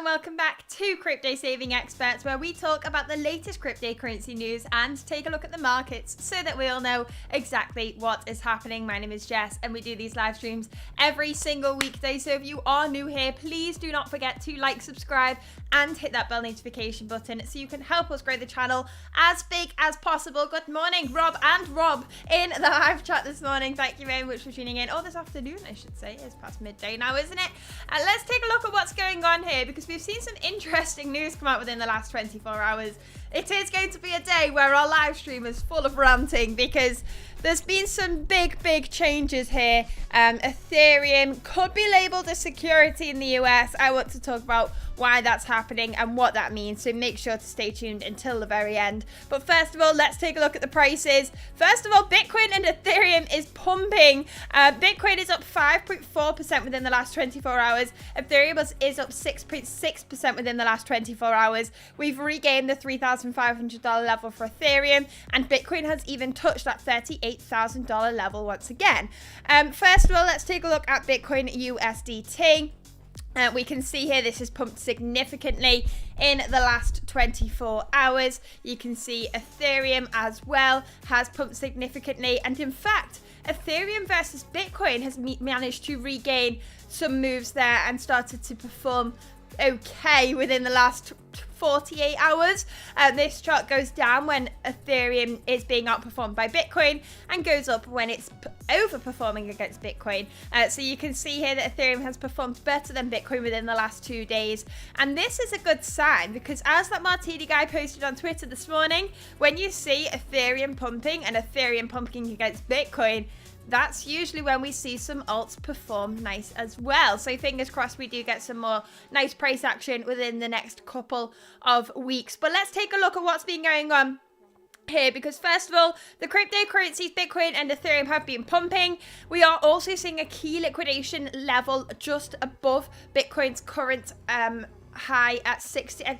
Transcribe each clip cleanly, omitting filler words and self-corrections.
and welcome back to Crypto Saving Experts, where we talk about the latest cryptocurrency news and take a look at the markets so that we all know exactly what is happening. My name is Jess and we do these live streams every single weekday. So if you are new here, please do not forget to like, subscribe and hit that bell notification button so you can help us grow the channel as big as possible. Good morning, Rob in the live chat this morning. Thank you very much for tuning in. Or this afternoon, I should say. It's past midday now, isn't it? And let's take a look at what's going on here, because we've seen some interesting news come out within the last 24 hours. It is going to be a day where our live stream is full of ranting, because there's been some big changes here. Ethereum could be labeled a security in the US. I want to talk about why that's happening and what that means, so make sure to stay tuned until the very end. But first of all, let's take a look at the prices. First of all, Bitcoin and Ethereum is pumping. Bitcoin is up 5.4% within the last 24 hours. Ethereum is up 6.6% within the last 24 hours. We've regained the $3,500 level for Ethereum, and Bitcoin has even touched that $38,000 level once again. First of all, let's take a look at Bitcoin USDT. We can see here this has pumped significantly in the last 24 hours. You can see Ethereum as well has pumped significantly, and in fact Ethereum versus Bitcoin has managed to regain some moves there and started to perform okay within the last 48 hours. This chart goes down when Ethereum is being outperformed by Bitcoin and goes up when it's overperforming against Bitcoin. So you can see here that Ethereum has performed better than Bitcoin within the last 2 days. And this is a good sign, because as that Martini guy posted on Twitter this morning, when you see Ethereum pumping and Ethereum pumping against Bitcoin, that's usually when we see some alts perform nice as well. So fingers crossed we do get some more nice price action within the next couple of weeks. But let's take a look at what's been going on here, because first of all, the cryptocurrencies Bitcoin and Ethereum have been pumping. We are also seeing a key liquidation level just above Bitcoin's current high at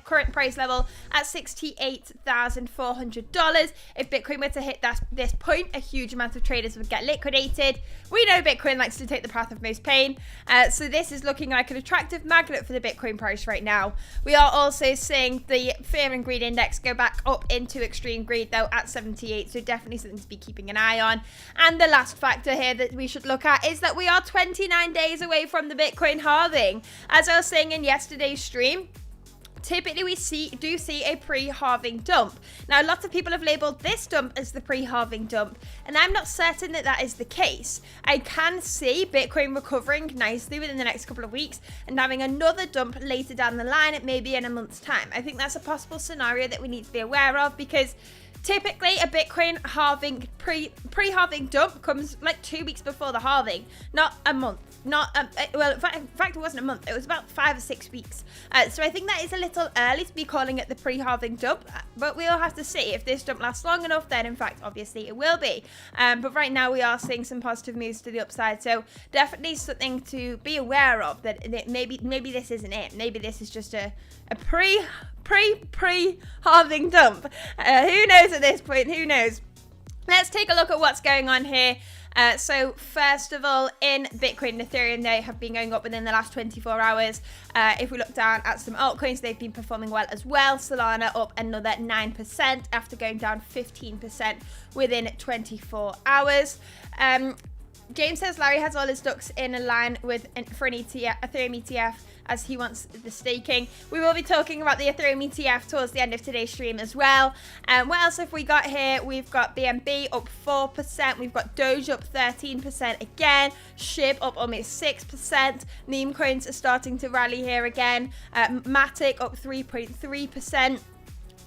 current price level at $68,400. If Bitcoin were to hit this point, a huge amount of traders would get liquidated. We know Bitcoin likes to take the path of most pain, so this is looking like an attractive magnet for the Bitcoin price right now. We are also seeing the fear and greed index go back up into extreme greed though at 78, so definitely something to be keeping an eye on. And the last factor here that we should look at is that we are 29 days away from the Bitcoin halving. As I was saying in yesterday's stream, typically we do see a pre-halving dump. Now, lots of people have labeled this dump as the pre-halving dump, and I'm not certain that that is the case. I can see Bitcoin recovering nicely within the next couple of weeks and having another dump later down the line, maybe in a month's time. I think that's a possible scenario that we need to be aware of, because typically a Bitcoin halving pre-halving dump comes like 2 weeks before the halving, not a month. Well, in fact, it wasn't a month. It was about 5 or 6 weeks. So I think that is a little early to be calling it the pre-halving dump. But we'll have to see if this dump lasts long enough. Then, in fact, obviously it will be. But right now we are seeing some positive moves to the upside. So definitely something to be aware of. That maybe this isn't it. Maybe this is just a pre-halving dump. Who knows at this point? Who knows? Let's take a look at what's going on here. So first of all, in Bitcoin and Ethereum, they have been going up within the last 24 hours. If we look down at some altcoins, they've been performing well as well. Solana up another 9% after going down 15% within 24 hours. James says Larry has all his ducks in a line for an ETF, Ethereum ETF, as he wants the staking. We will be talking about the Ethereum ETF towards the end of today's stream as well. What else have we got here? We've got BNB up 4%. We've got Doge up 13% again. SHIB up almost 6%. Meme coins are starting to rally here again. Matic up 3.3%.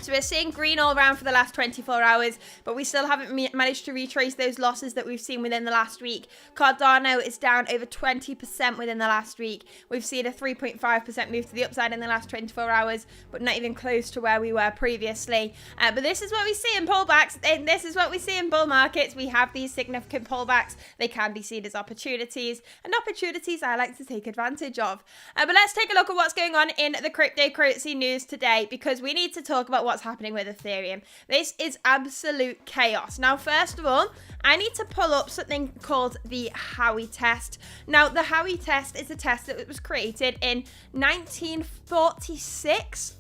So we're seeing green all around for the last 24 hours, but we still haven't managed to retrace those losses that we've seen within the last week. Cardano is down over 20% within the last week. We've seen a 3.5% move to the upside in the last 24 hours, but not even close to where we were previously. But this is what we see in pullbacks, and this is what we see in bull markets. We have these significant pullbacks. They can be seen as opportunities, and opportunities I like to take advantage of. But let's take a look at what's going on in the cryptocurrency news today, because we need to talk about what what's happening with Ethereum. This is absolute chaos. Now, first of all, I need to pull up something called the Howey test. Now, the Howey test is a test that was created in 1946.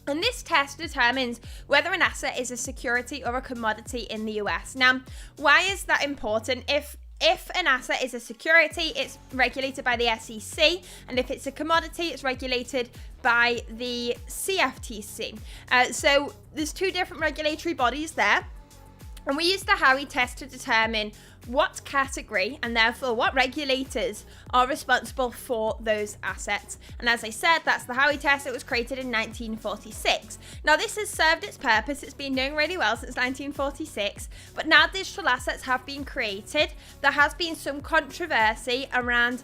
And this test determines whether an asset is a security or a commodity in the US. Now, why is that important? If an asset is a security, it's regulated by the SEC, and if it's a commodity, it's regulated by the CFTC. So there's two different regulatory bodies there, and we use the Howey test to determine what category and therefore what regulators are responsible for those assets. And as I said, that's the Howey test. It was created in 1946. Now, this has served its purpose. It's been doing really well since 1946, but now digital assets have been created. There has been some controversy around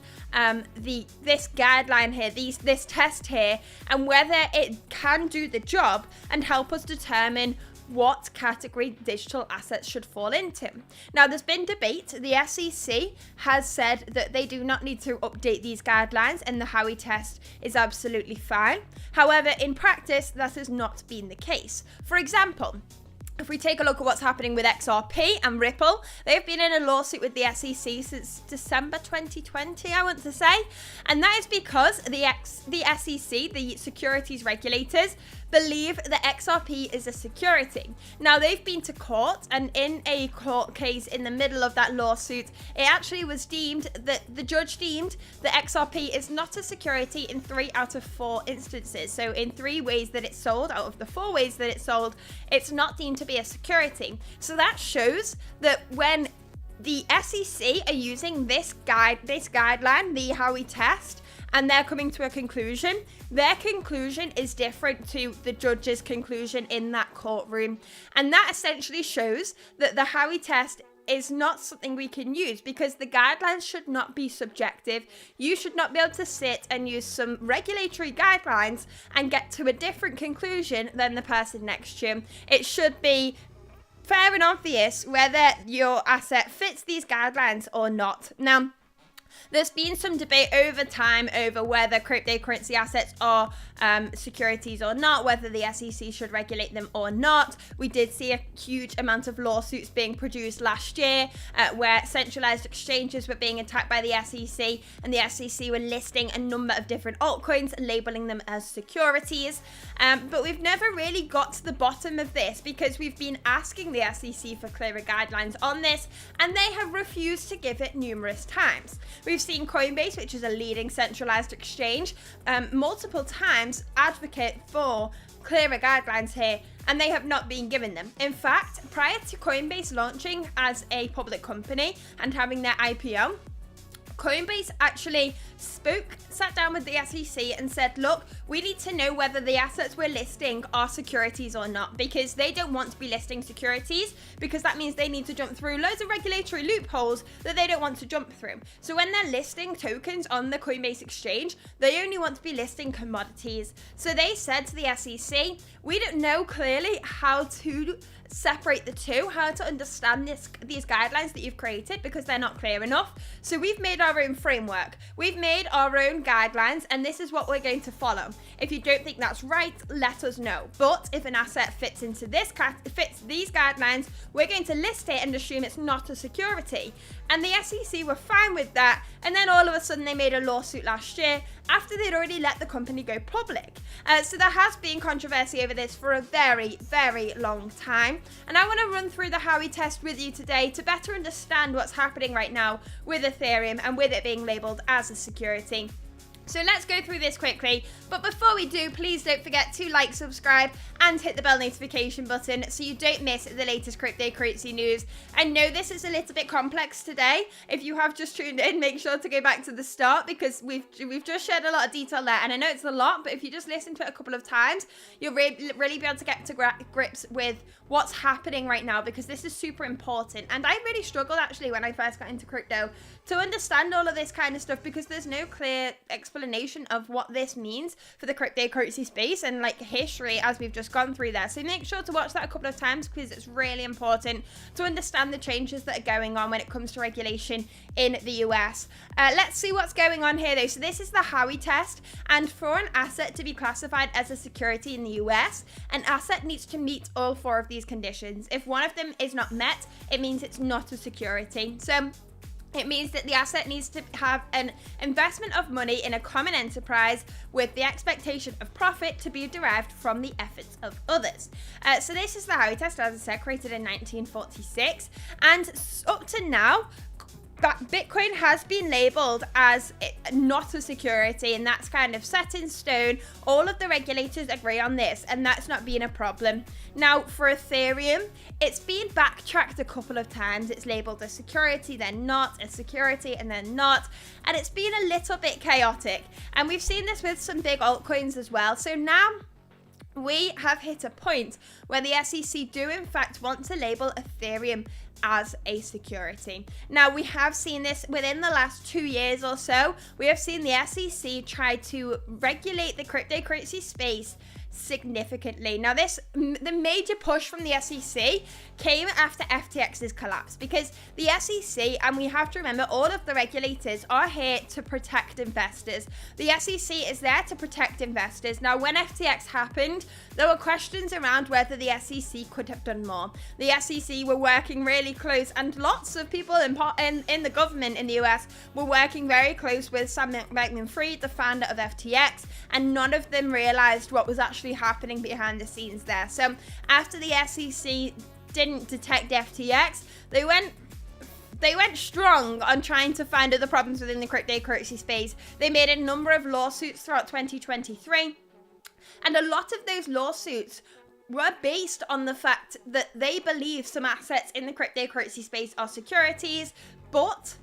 this guideline here, this test here, and whether it can do the job and help us determine what category digital assets should fall into. Now, there's been debate. The SEC has said that they do not need to update these guidelines, and the Howey test is absolutely fine. However, in practice, that has not been the case. For example, if we take a look at what's happening with XRP and Ripple, they've been in a lawsuit with the SEC since December 2020, I want to say. And that is because the SEC, the securities regulators, believe that XRP is a security. Now, they've been to court, and in a court case in the middle of that lawsuit, it actually was deemed that the judge deemed that XRP is not a security in 3 out of 4 instances. So in 3 ways that it's sold, out of the 4 ways that it's sold, it's not deemed to be a security. So that shows that when the SEC are using this guideline, the Howey test, and they're coming to a conclusion, their conclusion is different to the judge's conclusion in that courtroom. And that essentially shows that the Howey test is not something we can use, because the guidelines should not be subjective. You should not be able to sit and use some regulatory guidelines and get to a different conclusion than the person next to you. It should be fair and obvious whether your asset fits these guidelines or not. Now, there's been some debate over time over whether cryptocurrency assets are securities or not, whether the SEC should regulate them or not. We did see a huge amount of lawsuits being produced last year where centralized exchanges were being attacked by the SEC, and the SEC were listing a number of different altcoins and labeling them as securities. But we've never really got to the bottom of this, because we've been asking the SEC for clearer guidelines on this, and they have refused to give it numerous times. We've seen Coinbase, which is a leading centralized exchange, multiple times advocate for clearer guidelines here, and they have not been given them. In fact, prior to Coinbase launching as a public company and having their IPO, Coinbase actually sat down with the SEC and said, look, we need to know whether the assets we're listing are securities or not, because they don't want to be listing securities, because that means they need to jump through loads of regulatory loopholes that they don't want to jump through. So when they're listing tokens on the Coinbase exchange, they only want to be listing commodities. So they said to the SEC, we don't know clearly how to separate the two, how to understand these guidelines that you've created, because they're not clear enough. So we've made our own framework. We've made our own guidelines, and this is what we're going to follow. If you don't think that's right, let us know. But if an asset fits into fits these guidelines, we're going to list it and assume it's not a security. And the SEC were fine with that. And then all of a sudden they made a lawsuit last year after they'd already let the company go public. So there has been controversy over this for a very, very long time. And I want to run through the Howey test with you today to better understand what's happening right now with Ethereum and with it being labeled as a security. So let's go through this quickly, but before we do, please don't forget to like, subscribe, and hit the bell notification button so you don't miss the latest cryptocurrency news. I know this is a little bit complex today. If you have just tuned in, make sure to go back to the start, because we've just shared a lot of detail there, and I know it's a lot, but if you just listen to it a couple of times, you'll really be able to get to grips with what's happening right now, because this is super important. And I really struggled actually when I first got into crypto to understand all of this kind of stuff, because there's no clear explanation explanation of what this means for the cryptocurrency space and like history as we've just gone through there. So make sure to watch that a couple of times because it's really important to understand the changes that are going on when it comes to regulation in the US. Let's see what's going on here though. So this is the Howey test, and for an asset to be classified as a security in the US, an asset needs to meet all 4 of these conditions. If one of them is not met, it means it's not a security. So it means that the asset needs to have an investment of money in a common enterprise with the expectation of profit to be derived from the efforts of others. So this is the Howey test, as I said, created in 1946, and up to now, that Bitcoin has been labeled as not a security, and that's kind of set in stone. All of the regulators agree on this, and that's not been a problem. Now, for Ethereum, it's been backtracked a couple of times. It's labeled a security, then not, a security, and then not. And it's been a little bit chaotic. And we've seen this with some big altcoins as well. So now we have hit a point where the SEC do in fact want to label Ethereum as a security. Now, we have seen this within the last 2 years or so. We have seen the SEC try to regulate the cryptocurrency space significantly. Now, the major push from the SEC came after FTX's collapse, because the SEC, and we have to remember, all of the regulators are here to protect investors. The SEC is there to protect investors. Now, when FTX happened, there were questions around whether the SEC could have done more. The SEC were working really close, and lots of people in the government in the US were working very close with Sam Bankman-Fried, the founder of FTX, and none of them realized what was actually happening behind the scenes there. So after the SEC didn't detect FTX, they went strong on trying to find other problems within the cryptocurrency space. They made a number of lawsuits throughout 2023, and a lot of those lawsuits were based on the fact that they believe some assets in the cryptocurrency space are securities, but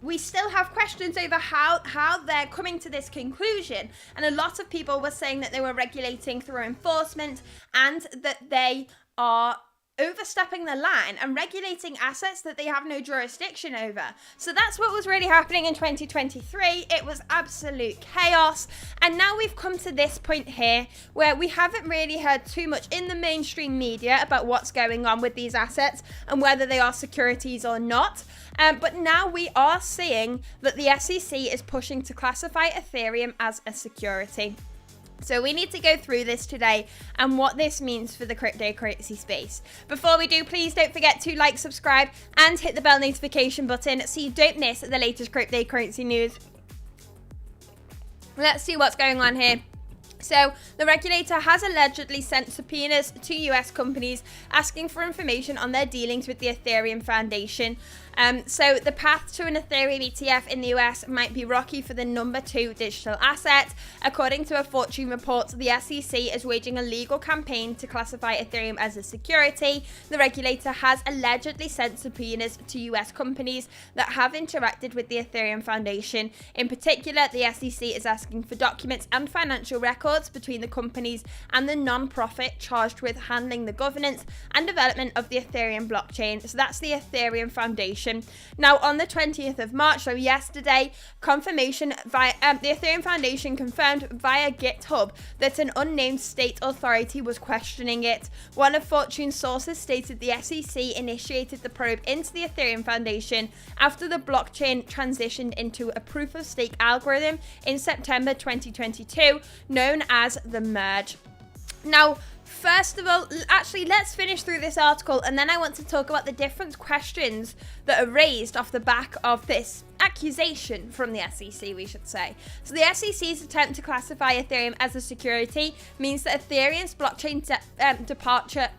we still have questions over how they're coming to this conclusion. And a lot of people were saying that they were regulating through enforcement, and that they are overstepping the line and regulating assets that they have no jurisdiction over. So that's what was really happening in 2023. It was absolute chaos. And now we've come to this point here where we haven't really heard too much in the mainstream media about what's going on with these assets and whether they are securities or not. But now we are seeing that the SEC is pushing to classify Ethereum as a security. So we need to go through this today and what this means for the cryptocurrency space. Before we do, please don't forget to like, subscribe, and hit the bell notification button so you don't miss the latest cryptocurrency news. Let's see what's going on here. So, the regulator has allegedly sent subpoenas to US companies asking for information on their dealings with the Ethereum Foundation. So, the path to an Ethereum ETF in the US might be rocky for the number 2 digital asset. According to a Fortune report, the SEC is waging a legal campaign to classify Ethereum as a security. The regulator has allegedly sent subpoenas to US companies that have interacted with the Ethereum Foundation. In particular, the SEC is asking for documents and financial records between the companies and the non-profit charged with handling the governance and development of the Ethereum blockchain. So that's the Ethereum Foundation. Now, on the 20th of March, so yesterday, confirmation via the Ethereum Foundation confirmed via GitHub that an unnamed state authority was questioning it. One of Fortune's sources stated the SEC initiated the probe into the Ethereum Foundation after the blockchain transitioned into a proof-of-stake algorithm in September 2022, known as the merge. Now, first of all, actually, let's finish through this article, and then I want to talk about the different questions that are raised off the back of this accusation from the SEC, we should say. So the SEC's attempt to classify Ethereum as a security means that Ethereum's blockchain departure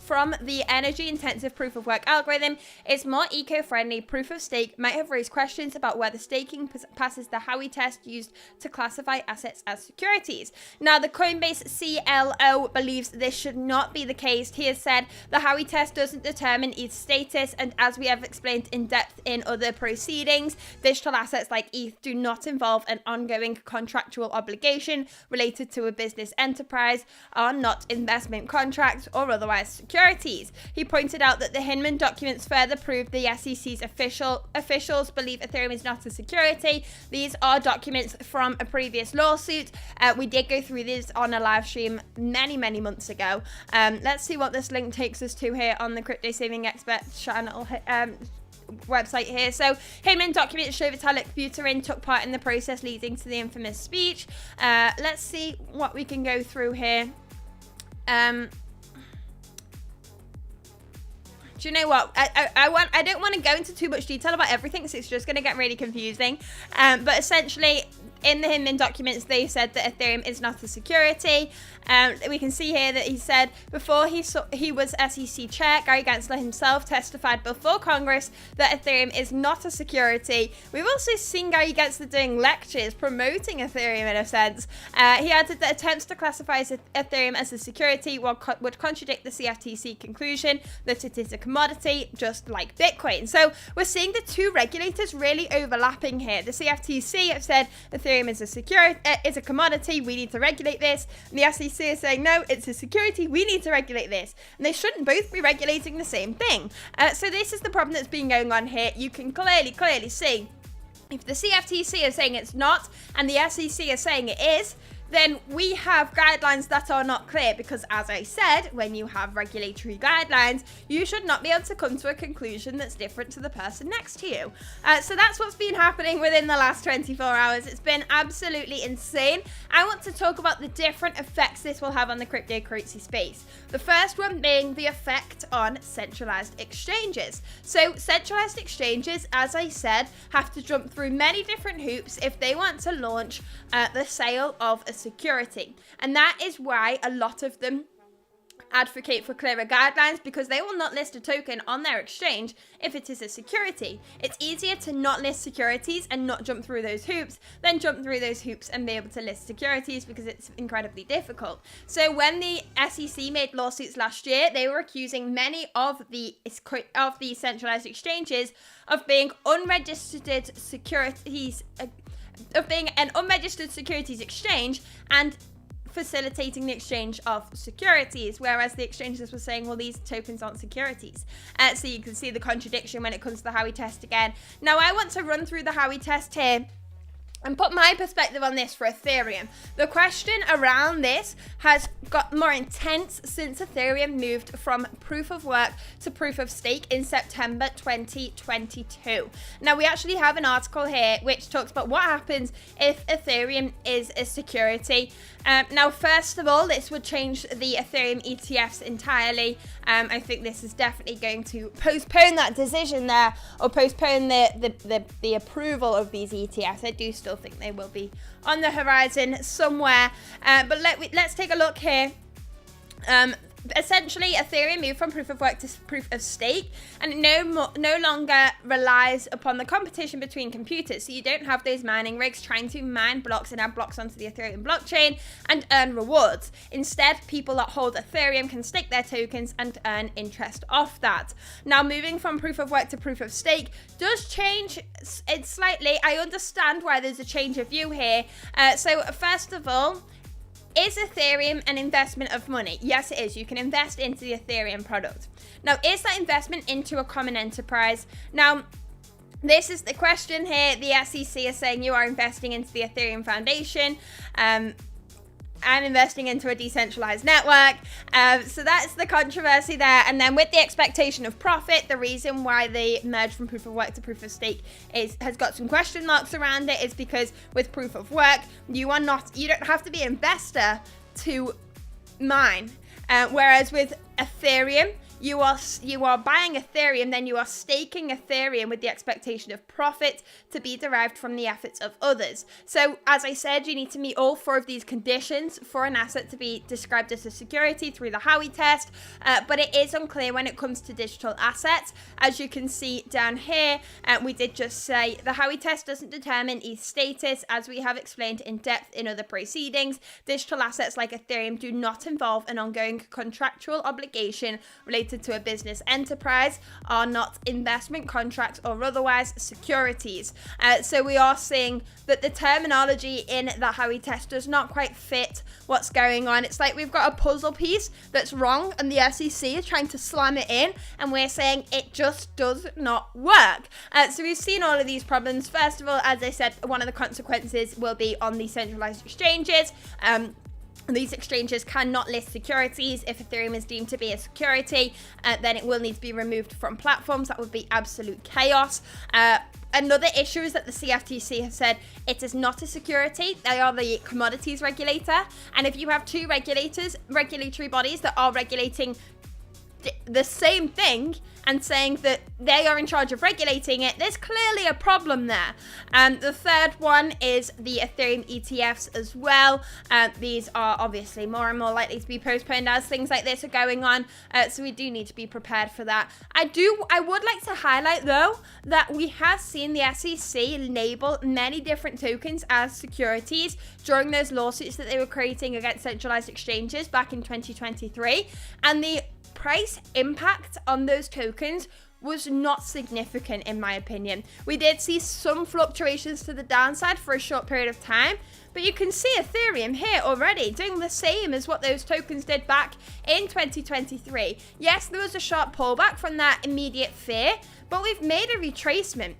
from the energy-intensive proof-of-work algorithm is more eco-friendly. Proof-of-stake might have raised questions about whether staking passes the Howey test used to classify assets as securities. Now, the Coinbase CLO believes this should not be the case. He has said the Howey test doesn't determine ETH status, and as we have explained in depth in other proceedings, digital assets like ETH do not involve an ongoing contractual obligation related to a business enterprise, are not investment contracts or otherwise securities. securities. He pointed out that the Hinman documents further prove the SEC's officials believe Ethereum is not a security. These are documents from a previous lawsuit. We did go through this on a live stream many months ago. Let's see what this link takes us to here on the Crypto Saving Experts channel website here. So Hinman documents show Vitalik Buterin took part in the process leading to the infamous speech. Let's see what we can go through here. Do you know what? I don't want to go into too much detail about everything because it's just going to get really confusing. But essentially, in the Hinman documents, they said that Ethereum is not a security. We can see here that he said before he was SEC chair, Gary Gensler himself testified before Congress that Ethereum is not a security. We've also seen Gary Gensler doing lectures promoting Ethereum in a sense. He added that attempts to classify Ethereum as a security would contradict the CFTC conclusion that it is a commodity, just like Bitcoin. So we're seeing the two regulators really overlapping here. The CFTC have said Ethereum is a commodity, we need to regulate this. And the SEC is saying, no, it's a security, we need to regulate this. And they shouldn't both be regulating the same thing. So this is the problem that's been going on here. You can clearly see if the CFTC is saying it's not and the SEC is saying it is, then we have guidelines that are not clear because, as I said, when you have regulatory guidelines, you should not be able to come to a conclusion that's different to the person next to you. So that's what's been happening within the last 24 hours. It's been absolutely insane. I want to talk about the different effects this will have on the cryptocurrency space. The first one being the effect on centralized exchanges. So centralized exchanges, as I said, have to jump through many different hoops if they want to launch the sale of a security. And that is why a lot of them advocate for clearer guidelines, because they will not list a token on their exchange if it is a security. It's easier to not list securities and not jump through those hoops than jump through those hoops and be able to list securities, because it's incredibly difficult. So when the SEC made lawsuits last year, they were accusing many of the centralized exchanges of being unregistered securities, of being an unregistered securities exchange and facilitating the exchange of securities, whereas the exchanges were saying, well, these tokens aren't securities. So you can see the contradiction when it comes to the Howey test again. Now, I want to run through the Howey test here and put my perspective on this for Ethereum. The question around this has got more intense since Ethereum moved from proof of work to proof of stake in September 2022. Now, we actually have an article here which talks about what happens if Ethereum is a security. Now, first of all, this would change the Ethereum ETFs entirely. I think this is definitely going to postpone that decision there, or postpone the approval of these ETFs. I do still think they will be on the horizon somewhere. But let's take a look here. Essentially, Ethereum moved from proof of work to proof of stake, and it no longer relies upon the competition between computers. So you don't have those mining rigs trying to mine blocks and add blocks onto the Ethereum blockchain and earn rewards. Instead, people that hold Ethereum can stake their tokens and earn interest off that. Now, moving from proof of work to proof of stake does change it slightly. I understand why there's a change of view here. So first of all, is Ethereum an investment of money? Yes, it is. You can invest into the Ethereum product. Now, is that investment into a common enterprise? Now, this is the question here. The SEC is saying you are investing into the Ethereum Foundation. I'm investing into a decentralized network. So that's the controversy there. And then with the expectation of profit, the reason why they merged from proof of work to proof of stake has got some question marks around it, is because with proof of work, you don't have to be an investor to mine. Whereas with Ethereum, you are buying Ethereum, then you are staking Ethereum with the expectation of profit to be derived from the efforts of others. So, as I said, you need to meet all 4 of these conditions for an asset to be described as a security through the Howey test, but it is unclear when it comes to digital assets. As you can see down here, we did just say the Howey test doesn't determine ETH status, as we have explained in depth in other proceedings. Digital assets like Ethereum do not involve an ongoing contractual obligation related related to a business enterprise are not investment contracts or otherwise securities. So we are seeing that the terminology in the Howey test does not quite fit what's going on. It's like we've got a puzzle piece that's wrong and the SEC is trying to slam it in, and we're saying it just does not work. So we've seen all of these problems. First of all, as I said, one of the consequences will be on the centralized exchanges. These exchanges cannot list securities. If Ethereum is deemed to be a security, then it will need to be removed from platforms. That would be absolute chaos. Another issue is that the CFTC have said it is not a security. They are the commodities regulator. And if you have two regulatory bodies that are regulating the same thing and saying that they are in charge of regulating it, there's clearly a problem there. The third one is the Ethereum ETFs as well. These are obviously more and more likely to be postponed as things like this are going on. So we do need to be prepared for that. I would like to highlight though that we have seen the SEC label many different tokens as securities during those lawsuits that they were creating against centralized exchanges back in 2023. And the price impact on those tokens was not significant in my opinion. We did see some fluctuations to the downside for a short period of time, but you can see Ethereum here already doing the same as what those tokens did back in 2023. Yes, there was a sharp pullback from that immediate fear, but we've made a retracement.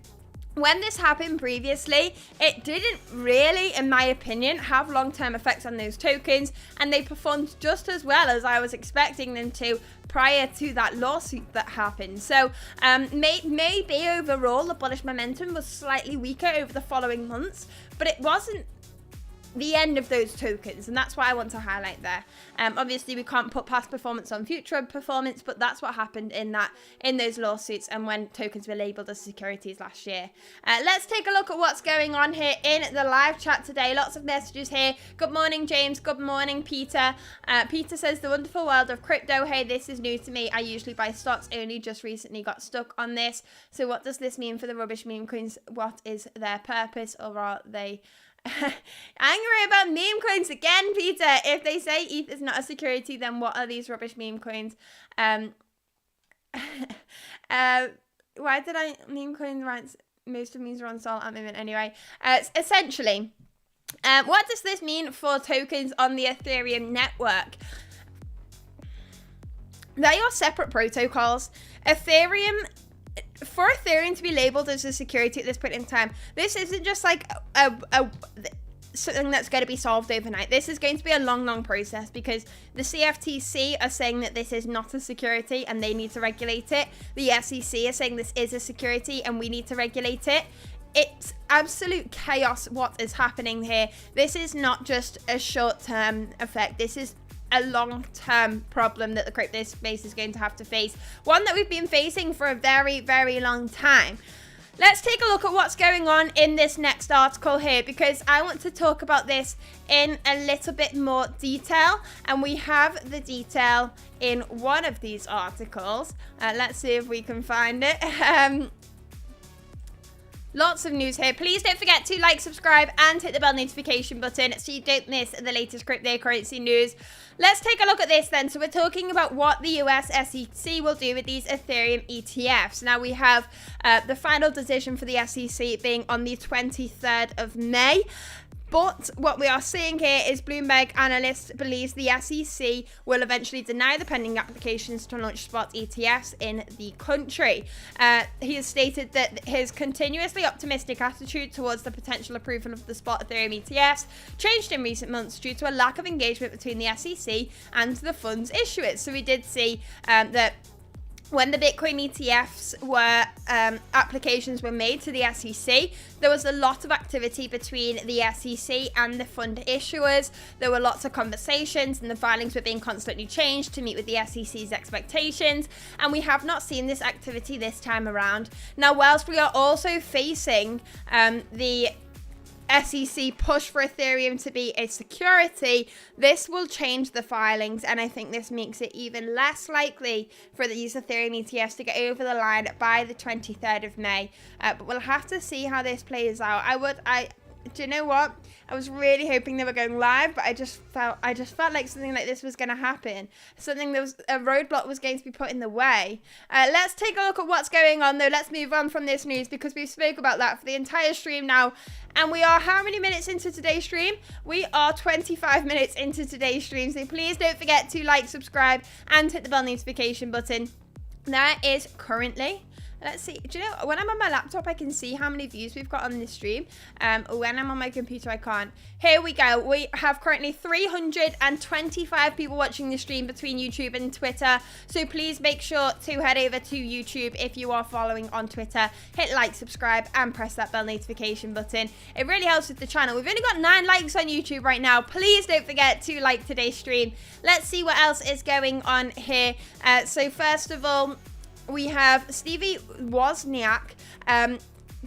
When this happened previously, it didn't really, in my opinion, have long-term effects on those tokens, and they performed just as well as I was expecting them to prior to that lawsuit that happened. So maybe overall the bullish momentum was slightly weaker over the following months, but it wasn't the end of those tokens, and that's what I want to highlight there. Obviously we can't put past performance on future performance, but that's what happened in those lawsuits and when tokens were labeled as securities last year. Let's take a look at what's going on here in the live chat today. Lots of messages here. Good morning, James. Good morning, Peter. Peter says, the wonderful world of crypto. Hey, this is new to me. I usually buy stocks, only just recently got stuck on this. So what does this mean for the rubbish meme coins? What is their purpose, or are they angry about meme coins again, Peter? If they say ETH is not a security, then what are these rubbish meme coins? Why did meme coins rants? Most of memes are on salt at the moment anyway. Essentially, what does this mean for tokens on the Ethereum network? They are separate protocols. For Ethereum to be labeled as a security at this point in time, this isn't just like something that's going to be solved overnight. This is going to be a long process because the CFTC are saying that this is not a security and they need to regulate it. The SEC are saying this is a security and we need to regulate it. It's absolute chaos what is happening here. This is not just a short-term effect. This is a long-term problem that the crypto space is going to have to face. One that we've been facing for a very long time. Let's take a look at what's going on in this next article here, because I want to talk about this in a little bit more detail, and we have the detail in one of these articles. Let's see if we can find it. Lots of news here. Please don't forget to like, subscribe, and hit the bell notification button so you don't miss the latest cryptocurrency news. Let's take a look at this then. So we're talking about what the US SEC will do with these Ethereum ETFs. Now we have the final decision for the SEC being on the 23rd of May. But what we are seeing here is Bloomberg analyst believes the SEC will eventually deny the pending applications to launch spot ETFs in the country. He has stated that his continuously optimistic attitude towards the potential approval of the spot Ethereum ETFs changed in recent months due to a lack of engagement between the SEC and the fund's issuers. So we did see that when the Bitcoin ETFs were applications were made to the SEC, there was a lot of activity between the SEC and the fund issuers. There were lots of conversations and the filings were being constantly changed to meet with the SEC's expectations, and we have not seen this activity this time around. Now, whilst we are also facing the SEC push for Ethereum to be a security, this will change the filings, and I think this makes it even less likely for these Ethereum ETFs to get over the line by the 23rd of May. But we'll have to see how this plays out. Do you know what? I was really hoping they were going live, but I just felt like something like this was going to happen. Something that was a roadblock was going to be put in the way. Let's take a look at what's going on, though. Let's move on from this news because we've spoke about that for the entire stream now. And we are how many minutes into today's stream? We are 25 minutes into today's stream. So please don't forget to like, subscribe, and hit the bell notification button. There is currently, let's see, do you know, when I'm on my laptop, I can see how many views we've got on this stream. When I'm on my computer, I can't. Here we go. We have currently 325 people watching the stream between YouTube and Twitter. So please make sure to head over to YouTube if you are following on Twitter. Hit like, subscribe, and press that bell notification button. It really helps with the channel. We've only got 9 likes on YouTube right now. Please don't forget to like today's stream. Let's see what else is going on here. So first of all, we have Stevie Wozniak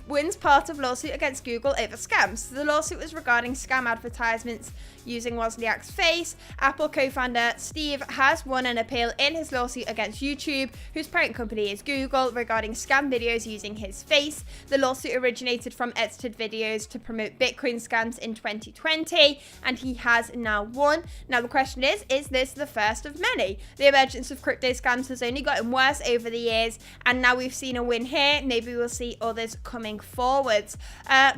wins part of lawsuit against Google over scams. The lawsuit was regarding scam advertisements using Wozniak's face. Apple co-founder Steve has won an appeal in his lawsuit against YouTube, whose parent company is Google, regarding scam videos using his face. The lawsuit originated from edited videos to promote Bitcoin scams in 2020, and he has now won. Now the question is this the first of many? The emergence of crypto scams has only gotten worse over the years, and now we've seen a win here. Maybe we'll see others coming forwards.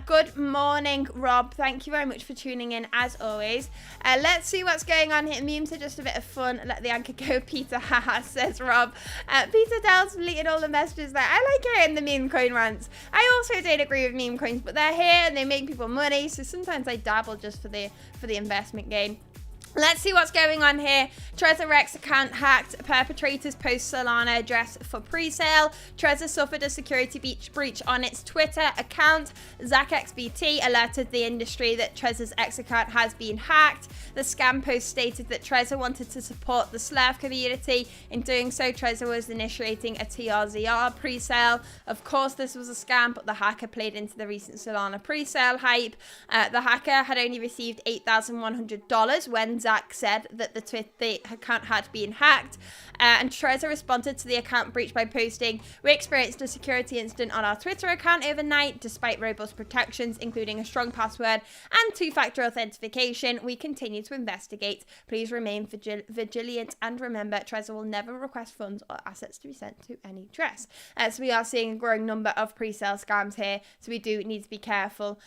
Good morning, Rob. Thank you very much for tuning in as always. Let's see what's going on here. Memes are just a bit of fun. Let the anchor go, Peter. Haha, says Rob. Peter Dell's deleted all the messages there. I like hearing the meme coin rants. I also don't agree with meme coins, but they're here and they make people money. So sometimes I dabble just for the investment game. Let's see what's going on here. Trezor Rex account hacked. Perpetrators post Solana address for pre-sale. Trezor suffered a security breach on its Twitter account. ZachXBT alerted the industry that Trezor's X account has been hacked. The scam post stated that Trezor wanted to support the Slurf community. In doing so, Trezor was initiating a TRZR pre-sale. Of course, this was a scam, but the hacker played into the recent Solana pre-sale hype. The hacker had only received $8,100 when Zach said that the account had been hacked, and Trezor responded to the account breach by posting, "We experienced a security incident on our Twitter account overnight. Despite robust protections, including a strong password and two-factor authentication, we continue to investigate. Please remain vigilant and remember, Trezor will never request funds or assets to be sent to any address." So we are seeing a growing number of pre-sale scams here, so we do need to be careful.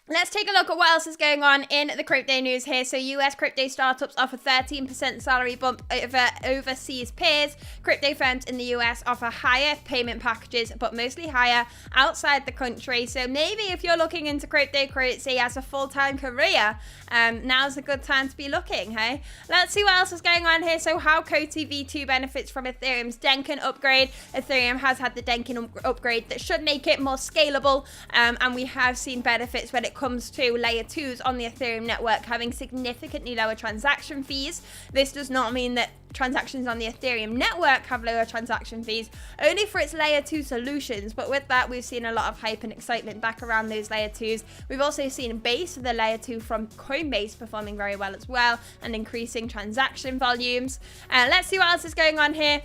Let's take a look at what else is going on in the crypto news here. So US crypto startups offer 13% salary bump over overseas peers. Crypto firms in the US offer higher payment packages, but mostly higher outside the country. So maybe if you're looking into cryptocurrency as a full-time career, now's a good time to be looking, hey? Let's see what else is going on here. So how Coty V2 benefits from Ethereum's Denkin upgrade. Ethereum has had the Denkin upgrade that should make it more scalable, and we have seen benefits when it comes to layer 2s on the Ethereum network having significantly lower transaction fees. This does not mean that transactions on the Ethereum network have lower transaction fees, only for its layer 2 solutions. But with that, we've seen a lot of hype and excitement back around those layer 2s. We've also seen Base, the layer 2 from Coinbase, performing very well as well and increasing transaction volumes. Let's see what else is going on here.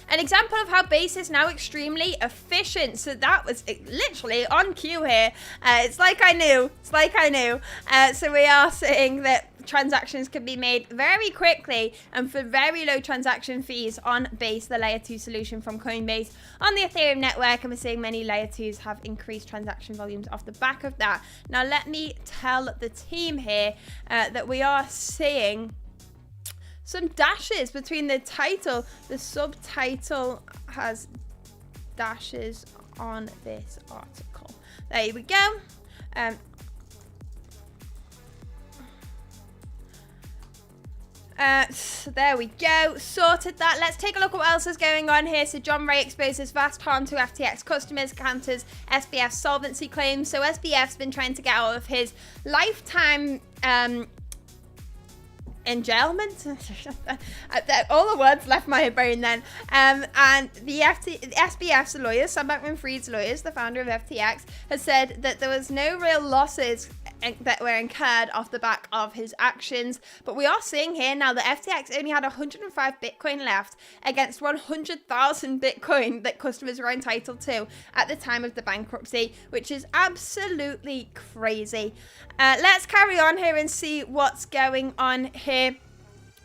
An example of how Base is now extremely efficient. So that was literally on cue here. It's like I knew. So we are seeing that transactions can be made very quickly and for very low transaction fees on Base, the layer 2 solution from Coinbase on the Ethereum network. And we're seeing many layer 2s have increased transaction volumes off the back of that. Now, let me tell the team here that we are seeing some dashes between the title. The subtitle has dashes on this article. There we go. So there we go, sorted that. Let's take a look at what else is going on here. So John Ray exposes vast harm to FTX customers, counters SBF's solvency claims. So SBF's been trying to get out of his lifetime enjailment. All the words left my brain then. And the SBF's lawyers, Sam Bankman-Fried's lawyers, the founder of FTX, has said that there was no real losses that were incurred off the back of his actions. But we are seeing here now that FTX only had 105 Bitcoin left against 100,000 Bitcoin that customers were entitled to at the time of the bankruptcy, which is absolutely crazy. Let's carry on here and see what's going on here.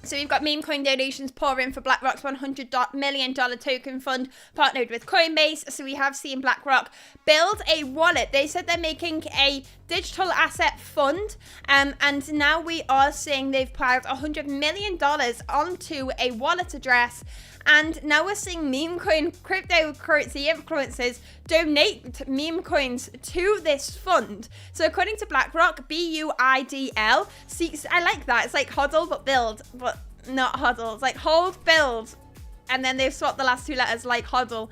So we've got meme coin donations pouring for BlackRock's $100 million token fund partnered with Coinbase. So we have seen BlackRock build a wallet. They said they're making a digital asset fund. And now we are seeing they've piled $100 million onto a wallet address. And now we're seeing meme coin cryptocurrency influencers donate meme coins to this fund. So according to BlackRock, BUIDL seeks, I like that, it's like hodl but build, but not hodl. It's like hold, build, and then they've swapped the last two letters like hodl.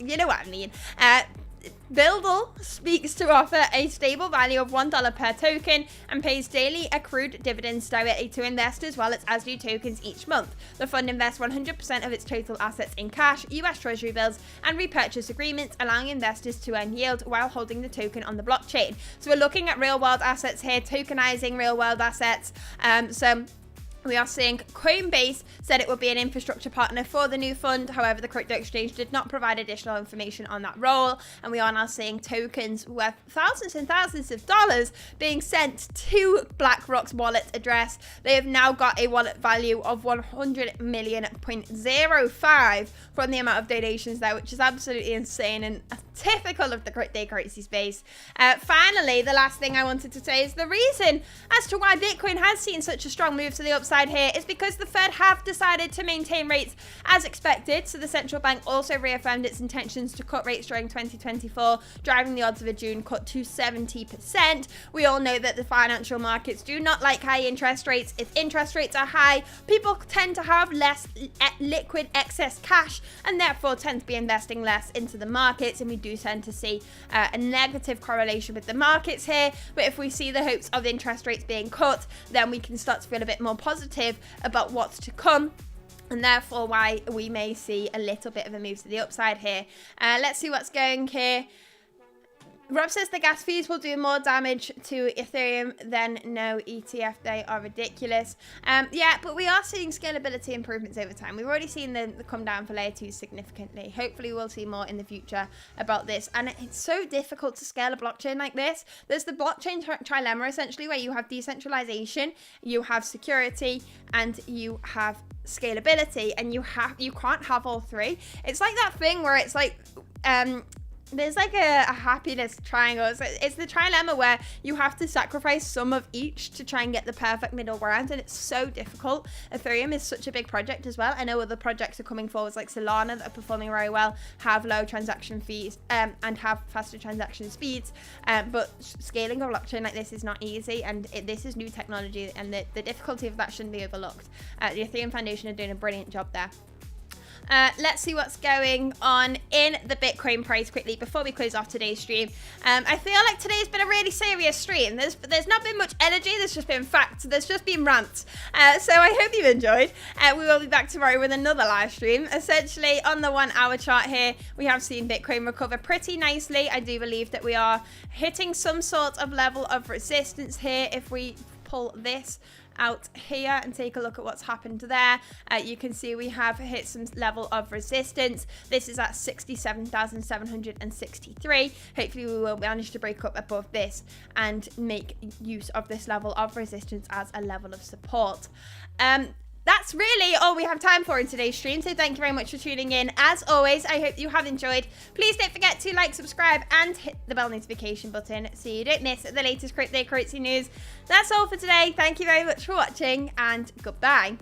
You know what I mean. Buildle speaks to offer a stable value of $1 per token and pays daily accrued dividends directly to investors' wallets as new tokens each month. The fund invests 100% of its total assets in cash, US Treasury bills, and repurchase agreements, allowing investors to earn yield while holding the token on the blockchain. So we're looking at real-world assets here, tokenizing real-world assets. We are seeing Coinbase said it would be an infrastructure partner for the new fund. However, the crypto exchange did not provide additional information on that role. And we are now seeing tokens worth thousands and thousands of dollars being sent to BlackRock's wallet address. They have now got a wallet value of $100 million.05 from the amount of donations there, which is absolutely insane and typical of the cryptocurrency space. Finally, the last thing I wanted to say is the reason as to why Bitcoin has seen such a strong move to the upside here is because the Fed have decided to maintain rates as expected. So the central bank also reaffirmed its intentions to cut rates during 2024, driving the odds of a June cut to 70%. We all know that the financial markets do not like high interest rates. If interest rates are high, people tend to have less liquid excess cash and therefore tend to be investing less into the markets, and we do tend to see a negative correlation with the markets here. But if we see the hopes of interest rates being cut, then we can start to feel a bit more positive about what's to come, and therefore why we may see a little bit of a move to the upside here. Let's see what's going here. Rob says the gas fees will do more damage to Ethereum than no ETF. They are ridiculous. Yeah, but we are seeing scalability improvements over time. We've already seen them come down for layer 2 significantly. Hopefully we'll see more in the future about this. And it's so difficult to scale a blockchain like this. There's the blockchain trilemma, essentially, where you have decentralization, you have security, and you have scalability. And you can't have all three. It's like that thing where it's like there's like a happiness triangle. It's the trilemma where you have to sacrifice some of each to try and get the perfect middle ground, and it's so difficult. Ethereum is such a big project as well. I know other projects are coming forward like Solana that are performing very well, have low transaction fees and have faster transaction speeds, but scaling a blockchain like this is not easy, and this is new technology, and the difficulty of that shouldn't be overlooked. The Ethereum Foundation are doing a brilliant job there. Let's see what's going on in the Bitcoin price quickly before we close off today's stream. I feel like today's been a really serious stream. There's not been much energy, there's just been facts, there's just been rants. So I hope you enjoyed. We will be back tomorrow with another live stream. Essentially, on the 1 hour chart here, we have seen Bitcoin recover pretty nicely. I do believe that we are hitting some sort of level of resistance here. If we pull this out here and take a look at what's happened there, you can see we have hit some level of resistance. This is at 67,763. Hopefully we will manage to break up above this and make use of this level of resistance as a level of support. That's really all we have time for in today's stream, so thank you very much for tuning in. As always, I hope you have enjoyed. Please don't forget to like, subscribe, and hit the bell notification button so you don't miss the latest cryptocurrency news. That's all for today. Thank you very much for watching, and goodbye.